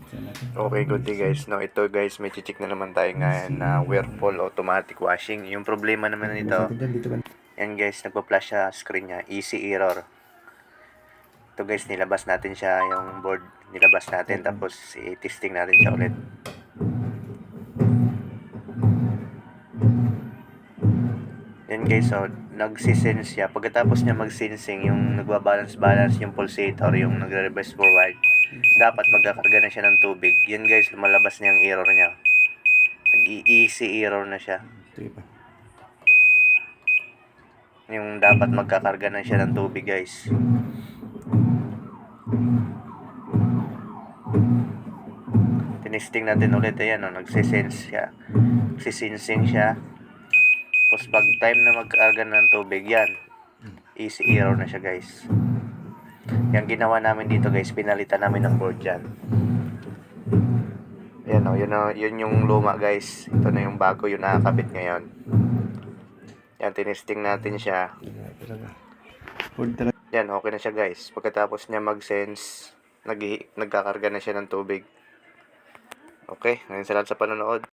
Okay, good day guys. No, ito guys, may check na naman tayo ngayon na Whirlpool automatic washing. Yung problema naman nito, yan guys, nagpa-flash sa screen niya, easy error. Ito guys, nilabas natin siya, yung board, nilabas natin, tapos i-testing natin siya ulit. Yan guys, so nagsisense siya. Pagkatapos niya mag-sensing, yung nagbabalance-balance yung pulsator, yung nagre-reverse forward, dapat magkakarga na siya ng tubig. Yan guys, lumalabas na yung error niya. Nag-easy error na siya. Yung dapat magkakarga na siya ng tubig guys. Tinesting natin ulit, ayan o, nagsisense siya. Nagsisensing siya. Tapos pag time na magkakarga ng tubig, yan, easy error na siya guys. Yung ginawa namin dito guys, pinalitan namin ng board dyan. Ayan o, yun yung luma guys. Ito na yung bago, yung nakakabit ngayon. Yan, tinesting natin siya. Yan, okay na siya guys. Pagkatapos niya mag-sense, nagkakarga na siya ng tubig. Okay, ngayon salamat sa panonood.